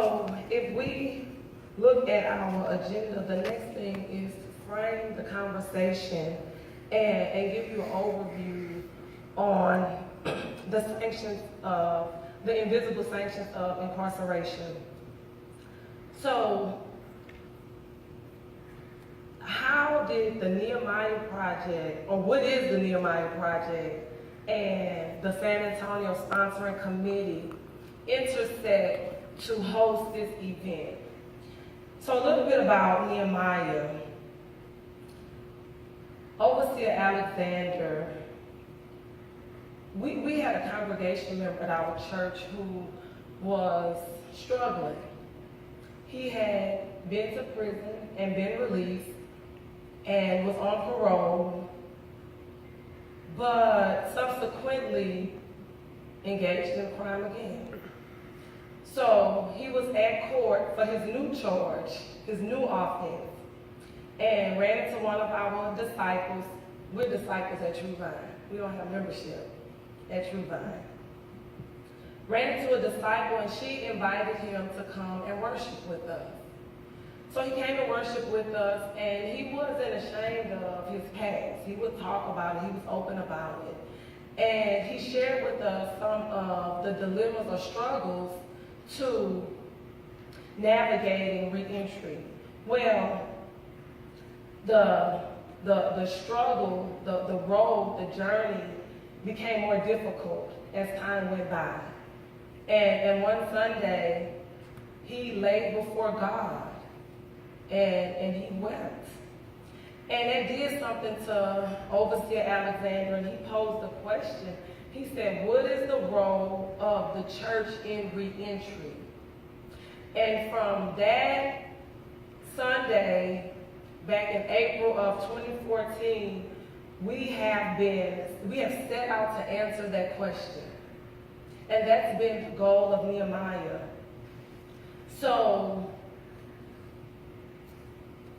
So if we look at our agenda, the next thing is to frame the conversation and give you an overview on the sanctions of, the invisible sanctions of incarceration. So, how did the Nehemiah Project, or what is the Nehemiah Project, and the San Antonio Sponsoring Committee intersect to host this event? So a little bit about Nehemiah. Overseer Alexander, we had a congregation member at our church who was struggling. He had been to prison and been released and was on parole, but subsequently engaged in crime again. So he was at court for his new charge, his new offense, and ran into one of our disciples. We're disciples at True Vine. We don't have membership at True Vine. Ran into a disciple, and she invited him to come and worship with us. So he came and worshiped with us, and he wasn't ashamed of his past. He would talk about it. He was open about it. And he shared with us some of the dilemmas or struggles to navigating reentry. Well, the struggle, the road, the journey became more difficult as time went by. And one Sunday, he laid before God and he wept. And it did something to Overseer Alexander, and he posed a question. He said, what is the role of the church in reentry? And from that Sunday, back in April of 2014, we have set out to answer that question. And that's been the goal of Nehemiah. So,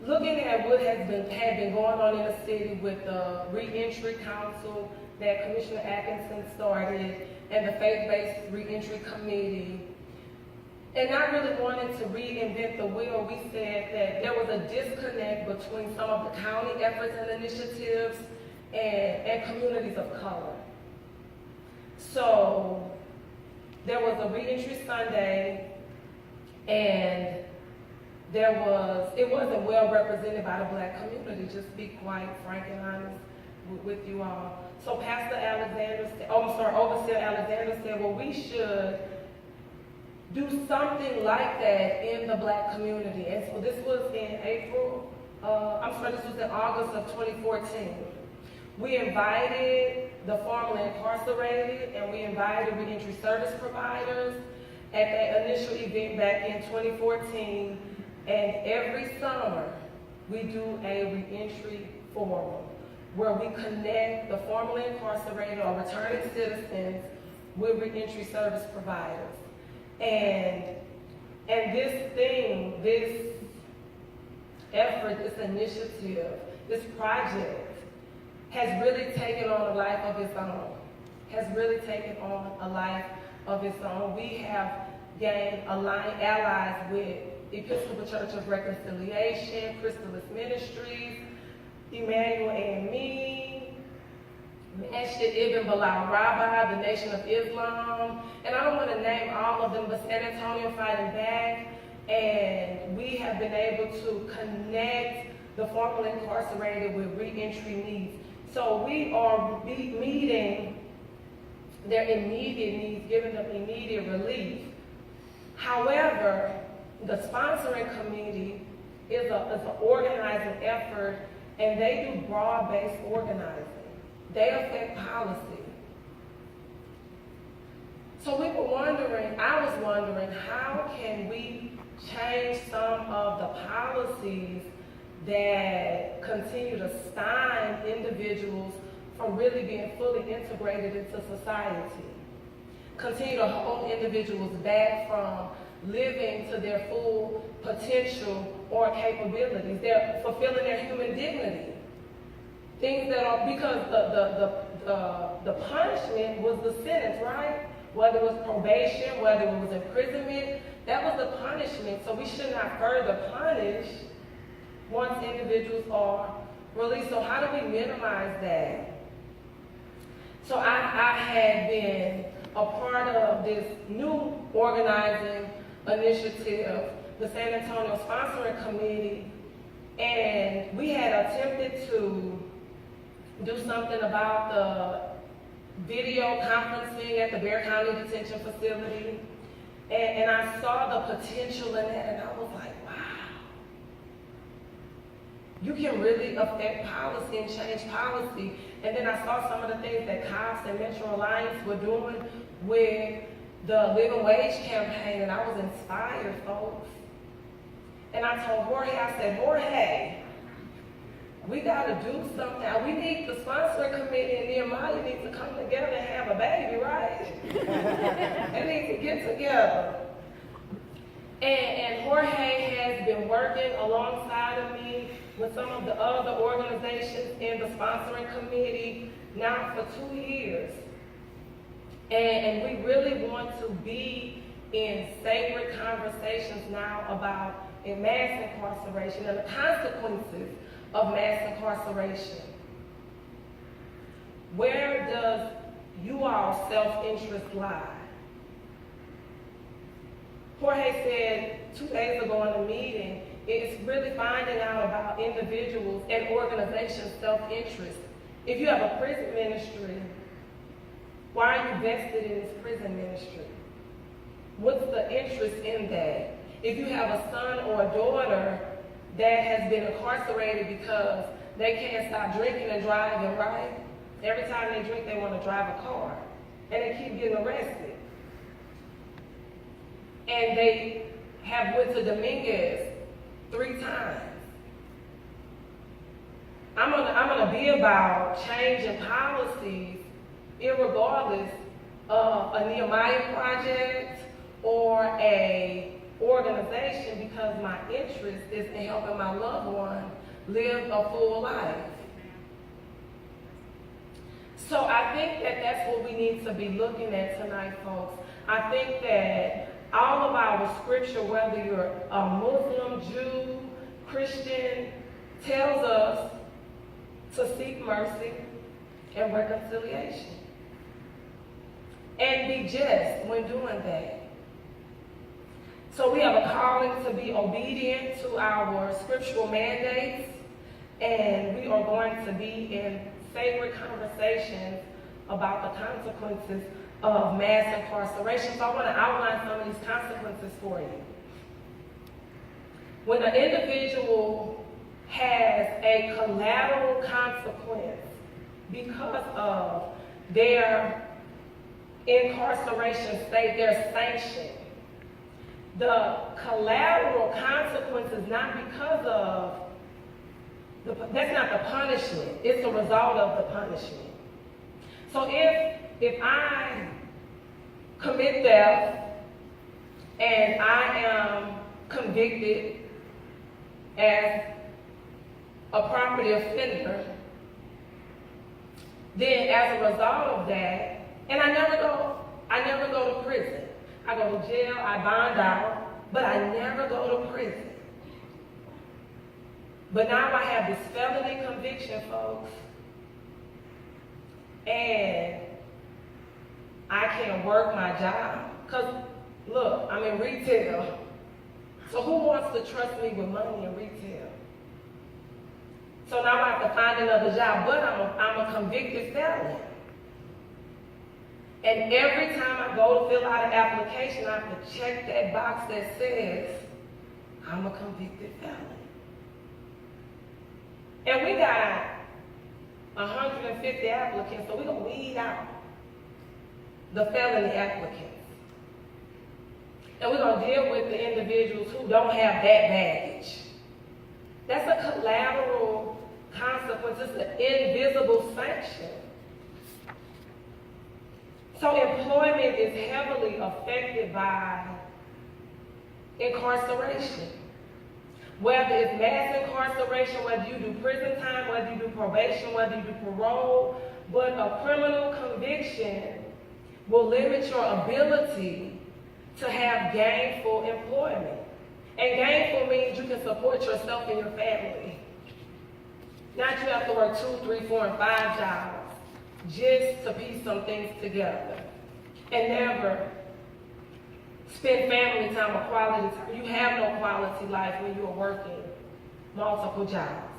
looking at what had been going on in the city with the Reentry Council that Commissioner Atkinson started and the Faith-Based Reentry Committee, and not really wanting to reinvent the wheel, we said that there was a disconnect between some of the county efforts and initiatives and communities of color. So there was a Reentry Sunday, and it wasn't well represented by the Black community, just to be quite frank and honest with you all. So Overseer Alexander said, well, we should do something like that in the Black community. And so this was in this was in August of 2014. We invited the formerly incarcerated, and we invited reentry service providers at that initial event back in 2014. And every summer, we do a reentry forum where we connect the formerly incarcerated or returning citizens with reentry service providers. And this effort, this initiative, this project has really taken on a life of its own. We have gained allies with Episcopal Church of Reconciliation, Christalis Ministries, Emmanuel AME, Masjid Ibn Bilal Rabbi, the Nation of Islam, and I don't want to name all of them, but San Antonio Fighting Back, and we have been able to connect the formerly incarcerated with reentry needs. So we are meeting their immediate needs, giving them immediate relief. However, the sponsoring committee is an organizing effort, and they do broad-based organizing. They affect policy. So I was wondering, how can we change some of the policies that continue to stymie individuals from really being fully integrated into society? Continue to hold individuals back from living to their full potential or capabilities. They're fulfilling their human dignity. Things that are, because the punishment was the sentence, right? Whether it was probation, whether it was imprisonment, that was the punishment. punishment, so we should not further punish once individuals are released. So how do we minimize that? So I had been a part of this new organizing initiative, the San Antonio Sponsoring Committee, and we had attempted to do something about the video conferencing at the Bexar County Detention Facility. And I saw the potential in that, and I was like, wow. You can really affect policy and change policy. And then I saw some of the things that COPS and Metro Alliance were doing with the living wage campaign, and I was inspired, folks. And I told Jorge, I said, Jorge, we got to do something. We need the sponsoring committee and Nehemiah needs to come together and have a baby, right? They need to get together. And Jorge has been working alongside of me with some of the other organizations in the sponsoring committee now for 2 years. And we really want to be in sacred conversations now about mass incarceration and the consequences of mass incarceration. Where does you all self-interest lie? Jorge said 2 days ago in a meeting, it's really finding out about individuals and organizations' self-interest. If you have a prison ministry, why are you vested in this prison ministry? What's the interest in that? If you have a son or a daughter that has been incarcerated because they can't stop drinking and driving, right? Every time they drink, they want to drive a car. And they keep getting arrested. And they have went to Dominguez 3 times. I'm gonna be about changing policies irregardless of a Nehemiah project or a organization, because my interest is in helping my loved one live a full life. So I think that that's what we need to be looking at tonight, folks. I think that all of our scripture, whether you're a Muslim, Jew, Christian, tells us to seek mercy and reconciliation. And be just when doing that. So we have a calling to be obedient to our scriptural mandates, and we are going to be in sacred conversations about the consequences of mass incarceration. So I want to outline some of these consequences for you. When an individual has a collateral consequence because of their incarceration state, their sanction, the collateral consequence is not because of, that's not the punishment, it's the result of the punishment. So if I commit theft and I am convicted as a property offender, then as a result of that, and I never go to prison. I go to jail, I bond out, but I never go to prison. But now I have this felony conviction, folks, and I can't work my job. Because, look, I'm in retail. So who wants to trust me with money in retail? So now I have to find another job, but I'm a convicted felon. And every time I go to fill out an application, I have to check that box that says, I'm a convicted felon. And we got 150 applicants, so we're going to weed out the felony applicants. And we're going to deal with the individuals who don't have that baggage. That's a collateral consequence. It's an invisible sanction. So employment is heavily affected by incarceration. Whether it's mass incarceration, whether you do prison time, whether you do probation, whether you do parole, but a criminal conviction will limit your ability to have gainful employment. And gainful means you can support yourself and your family. Not you have to work 2, 3, 4, and 5 jobs just to piece some things together. And never spend family time or quality time. You have no quality life when you are working multiple jobs.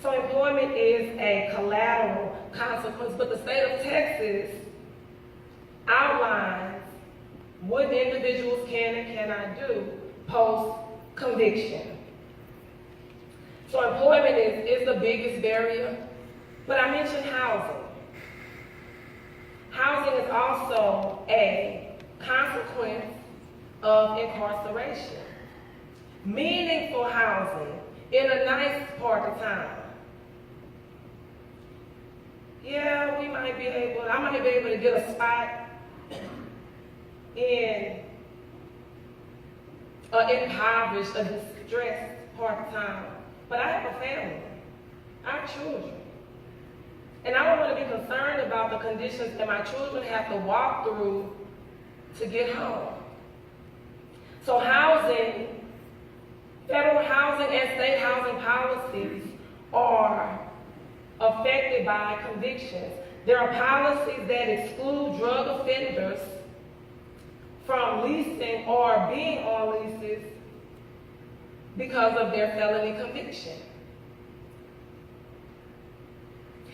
So employment is a collateral consequence, but the state of Texas outlines what individuals can and cannot do post-conviction. So employment is the biggest barrier, but I mentioned housing. Housing is also a consequence of incarceration. Meaningful housing in a nice part of town. Yeah, I might be able to get a spot in an impoverished, a distressed part of town. But I have a family. I have children. And I don't want to be concerned about the conditions that my children have to walk through to get home. So housing, federal housing and state housing policies are affected by convictions. There are policies that exclude drug offenders from leasing or being on leases because of their felony conviction.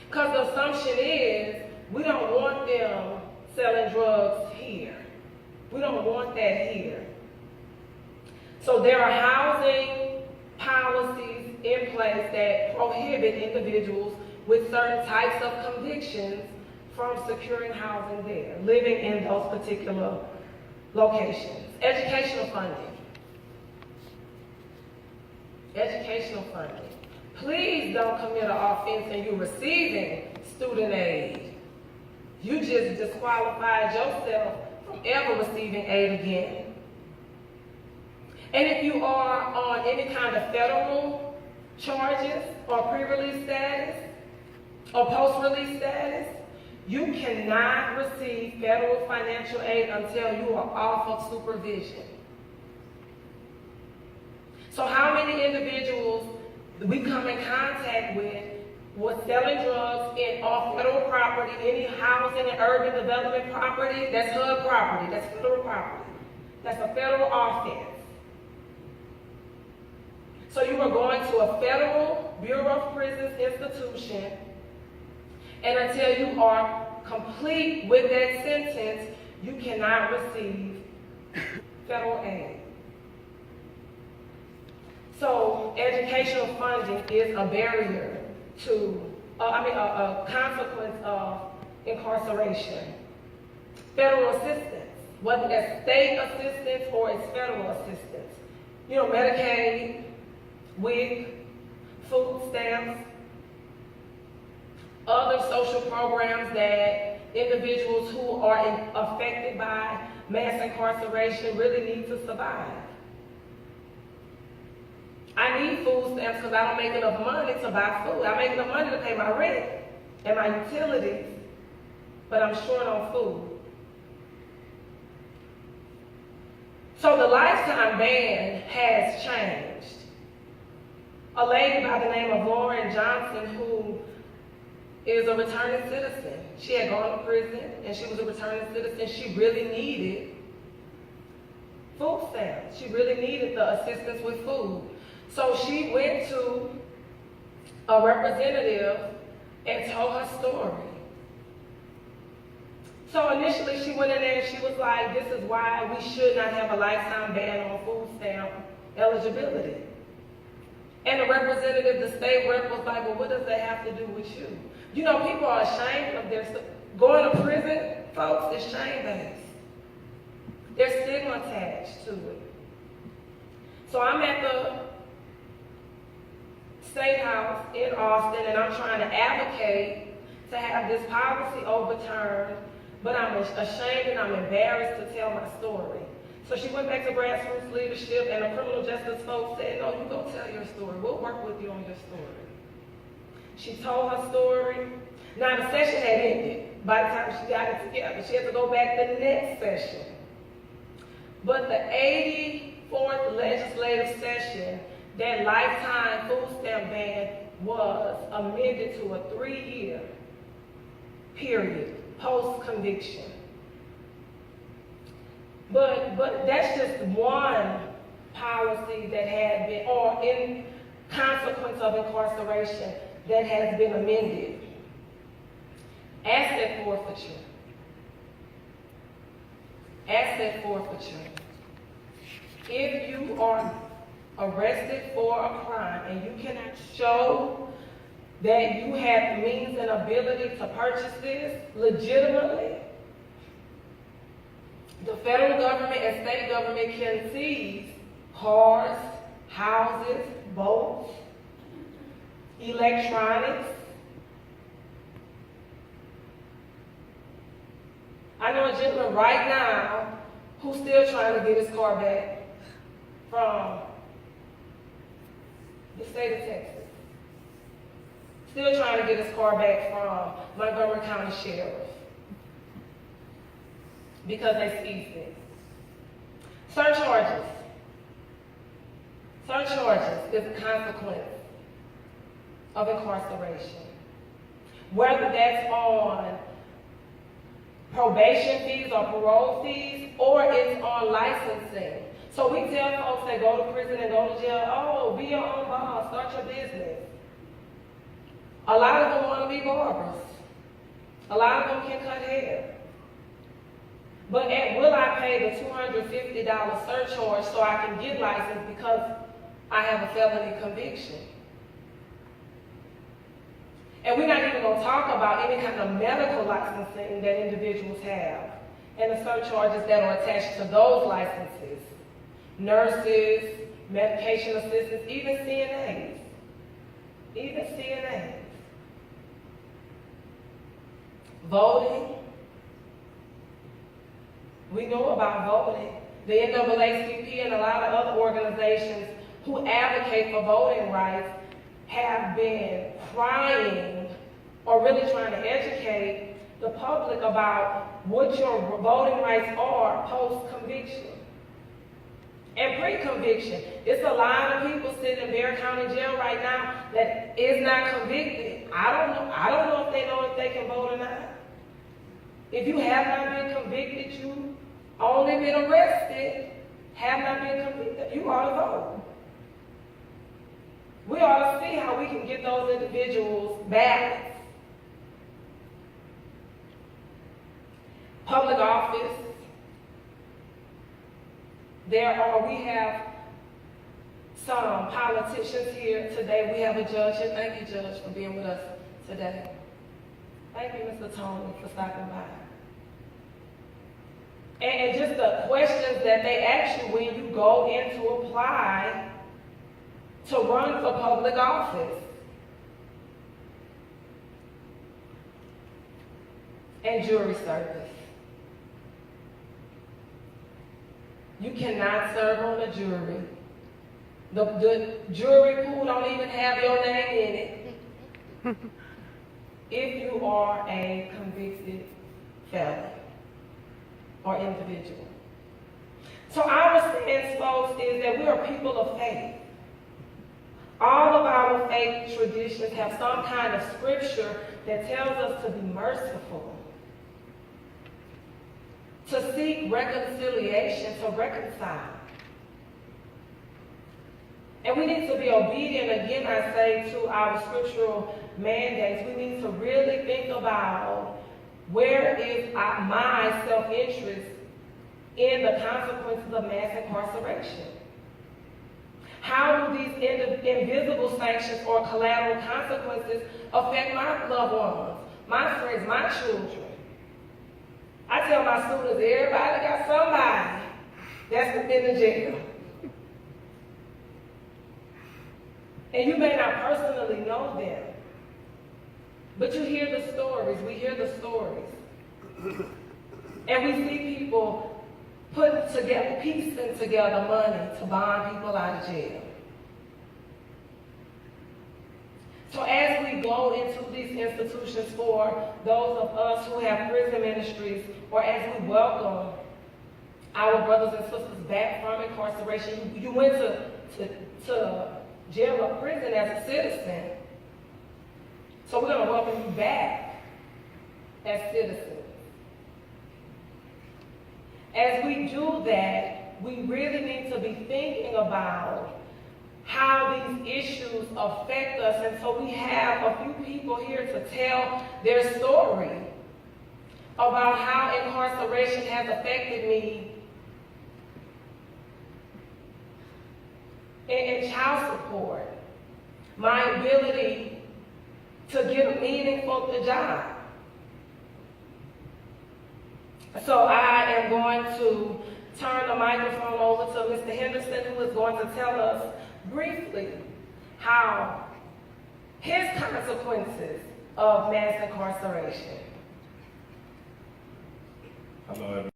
Because the assumption is we don't want them selling drugs here. We don't want that here. So there are housing policies in place that prohibit individuals with certain types of convictions from securing housing there, living in those particular locations. Educational funding. Educational funding. Please don't commit an offense and you're receiving student aid. You just disqualified yourself from ever receiving aid again. And if you are on any kind of federal charges or pre-release status or post-release status, you cannot receive federal financial aid until you are off of supervision. So how many individuals we come in contact with selling drugs on federal property, any housing and urban development property, that's HUD property, that's federal property. That's a federal offense. So you are going to a federal Bureau of Prisons institution, and until you are complete with that sentence, you cannot receive federal aid. So educational funding is a barrier to, a consequence of incarceration. Federal assistance, whether that's state assistance or it's federal assistance. You know, Medicaid, WIC, food stamps, other social programs that individuals who are affected by mass incarceration really need to survive. I need food stamps because I don't make enough money to buy food. I make enough money to pay my rent and my utilities, but I'm short on food. So the lifetime ban has changed. A lady by the name of Lauren Johnson, who is a returning citizen. She had gone to prison and she was a returning citizen. She really needed food stamps. She really needed the assistance with food. So she went to a representative and told her story. So initially she went in there and she was like, this is why we should not have a lifetime ban on food stamp eligibility. And the representative, the state rep, was like, well, what does that have to do with you? You know, people are ashamed of their, going to prison, folks, is shame-based. There's stigma attached to it. So I'm at the State House in Austin, and I'm trying to advocate to have this policy overturned, but I'm ashamed and I'm embarrassed to tell my story. So she went back to grassroots leadership, and the criminal justice folks said, no, you go tell your story. We'll work with you on your story. She told her story. Now the session had ended by the time she got it together. She had to go back the next session. But the 84th legislative that lifetime food stamp ban was amended to a 3-year period post-conviction. But that's just one policy that had been, or in consequence of incarceration, that has been amended. Asset forfeiture. Asset forfeiture. If you are arrested for a crime and you cannot show that you have the means and ability to purchase this legitimately, the federal government and state government can seize cars, houses, boats, electronics. I know a gentleman right now who's still trying to get his car back from the state of Texas. Still trying to get his car back from Montgomery County Sheriff because they seized it. Surcharges. Surcharges is a consequence of incarceration. Whether that's on probation fees or parole fees, or it's on licensing. So we tell folks that go to prison and go to jail, oh, be your own boss, start your business. A lot of them want to be barbers. A lot of them can cut hair. But will I pay the $250 surcharge so I can get licensed because I have a felony conviction? And we're not even going to talk about any kind of medical licensing that individuals have and the surcharges that are attached to those licenses. Nurses, medication assistants, even CNAs. Even CNAs. Voting. We know about voting. The NAACP and a lot of other organizations who advocate for voting rights have been crying or really trying to educate the public about what your voting rights are post-conviction and pre-conviction. It's a lot of people sitting in Bexar County Jail right now that is not convicted. I don't know if they know if they can vote or not. If you have not been convicted, you only been arrested, have not been convicted, you ought to vote. We ought to see how we can get those individuals ballots. Public office. We have some politicians here today. We have a judge here. Thank you, Judge, for being with us today. Thank you, Mr. Tony, for stopping by. And just the questions that they ask you when you go in to apply to run for public office. And jury service. You cannot serve on a jury. The jury pool don't even have your name in it if you are a convicted felon or individual. So our stance, folks, is that we are people of faith. All of our faith traditions have some kind of scripture that tells us to be merciful, to seek reconciliation, to reconcile. And we need to be obedient, again, I say, to our scriptural mandates. We need to really think about where is my self-interest in the consequences of mass incarceration. How do these invisible sanctions or collateral consequences affect my loved ones, my friends, my children? I tell my students, everybody got somebody that's been in jail. And you may not personally know them, but you hear the stories. We hear the stories. And we see people putting together, piecing together money to bond people out of jail. So as we go into these institutions for those of us who have prison ministries, or as we welcome our brothers and sisters back from incarceration, you went to jail or prison as a citizen. So we're going to welcome you back as citizens. As we do that, we really need to be thinking about how these issues affect us. And so we have a few people here to tell their story about how incarceration has affected me in child support, my ability to get a meaningful job. So I am going to turn the microphone over to Mr. Henderson, who is going to tell us briefly how his consequences of mass incarceration. Hello, everyone.